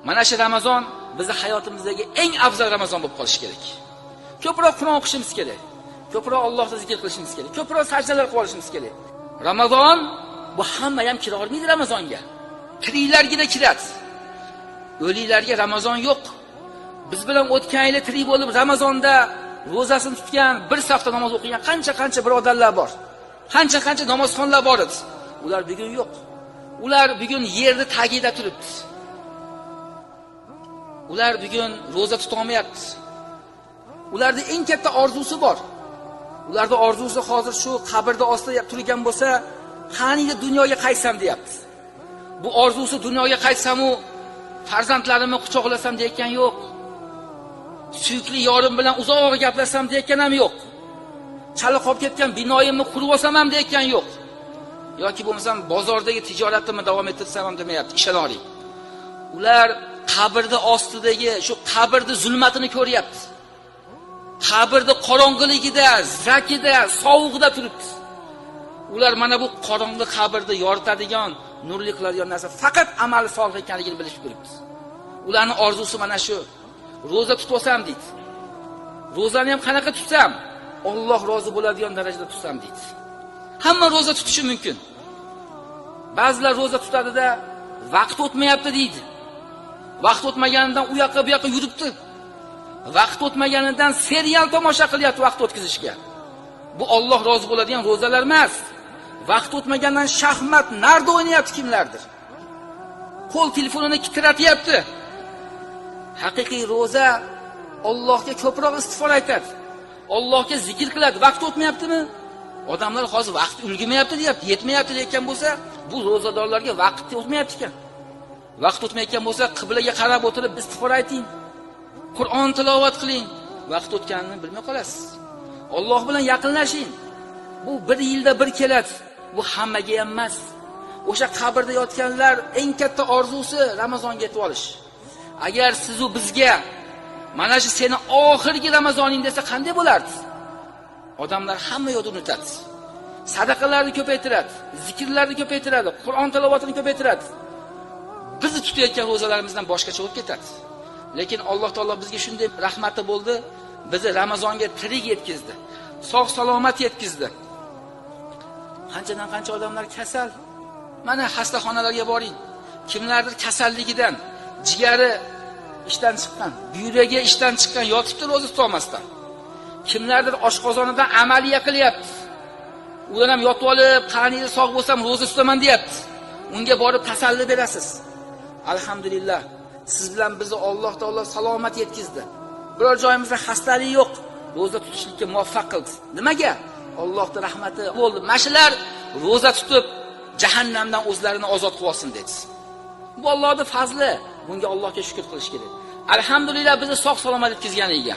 Mana shu Ramazon bizning hayotimizdagi eng afzal Ramazon bo'lib qolishi kerak. Ko'proq Qur'on o'qishimiz kerak. Ko'proq Allohni zikr qilishimiz kerak. Ko'proq sajdalar qilib olishimiz kerak. Ramazon bu hamma ham kira olmaydi Ramazonga. Tiriklargina kiradi. O'liklarga Ramazon yo'q. Biz bilan o'tgan yili tirik bo'lib Ramazonda ro'zasini tutgan, bir safta namoz o'qigan qancha birodarlar bor. Qancha namozxonlar bor edi. Ular bugun yo'q. Ular bugun yerni tagida turibdi. Ular bugun ro'za tuta olmayapti. Ularning eng katta orzusi bor. Ularning orzusi hozir shu qabrda ostida turgan bo'lsa, qaniydi dunyoga qaytsam deyapti. Bu orzusi dunyoga qaytsam-u farzandlarimni quchoqlasam deyotgan yo'q. Suyukli yorim bilan uzoq gaplashsam deyotgan ham yo'q. Chala qolib ketgan binoyimni qurib olsam ham deyotgan yo'q. Yoki bo'lmasam bozordagi tijoratimni davom ettirsam ham demayapti, ishonaring. Ular qabrda ostidagi shu qabrda zulmatini ko'ryapti. Qabrda qorong'iligida, zakida, sovuqda turibdi. Ular mana bu qorong'i qabrda yoritadigan, nurli qiladigan narsa faqat amali solih ekanligini bilib turibdi. Ularning orzusi mana shu. Ro'za tutib olsam deydi. Ro'zani ham qanaqa tutsam, Alloh rozi bo'ladigan darajada tutsam deydi. Hamma ro'za tutishi mumkin. Ba'zilar ro'za tutadi-da, vaqt o'tmayapti deydi. Vaqt o'tmaganidan u yoqqa bu yoqqa yuribdi. Vaqt o'tmaganidan serial tomosha qilyapti vaqt o'tkazishga. Bu Alloh rozi bo'ladigan ro'zalar emas. Vaqt o'tmagandan shaxmat, narda o'ynayapti kimlardir. Qo'l telefonini titratyapti. Haqiqiy ro'za Allohga ko'proq istig'for aytadi. Allohga zikr qiladi. Vaqt o'tmayaptimi? Odamlar hozir vaqt ulg'mayapti deyapti, yetmayapti deyotgan bo'lsa, bu ro'zadorlarga vaqt o'tmayapti ekan. Vaqt o'tmayotgan bo'lsa, qiblaga qarab o'tirib istig'for ayting. Qur'on tilovat qiling. Vaqt o'tganini bilmay qolasiz. Alloh bilan yaqinlashing. Bu bir yilda bir keladi. Bu hammaga ham emas. O'sha qabrda yotganlar eng katta orzusi Ramazonga yetib olish. Agar siz u bizga mana shu seni oxirgi Ramazoning desa qanday bo'lardi? Odamlar hamma yo'lni unutadi. Sadaqalarni ko'paytiradi, zikrlarni ko'paytiradi, Qur'on tilovatini ko'paytiradi. Bizni tutayotgan ro'zalarimizdan boshqacha bo'lib ketadi. Lekin Alloh taolo bizga shunday rahmati bo'ldi, bizni Ramazonga tirik yetkazdi. Sog' salomat yetkazdi. Qancha odamlar kasal. Mana xastaxonalarga boring. Kimlardir kasalligidan jigari ishdan chiqqan, buyragi ishdan chiqqan, yotibdi ro'za tutolmasdan. Kimlardir oshqozonidan amaliya qilyapti. Ular ham yotib olib, qaniydi sog' bo'lsam ro'za tutaman deyapti. Unga borib tasalli berasiz. Alhamdulillah, siz bilan bizni Alloh taolo salomat yetkazdi. Biror joyimizda xastalik yo'q. Ro'za tutishlikka muvaffaq qildi. Nimaga? Allohning rahmati bo'ldi. Mashalar ro'za tutib jahannamdan o'zlarini ozod qilib olsin dedi. Bu Allohning fazli. Bunga Allohga shukr qilish kerak. Alhamdulillah bizni sog' salomat yetkazganiga.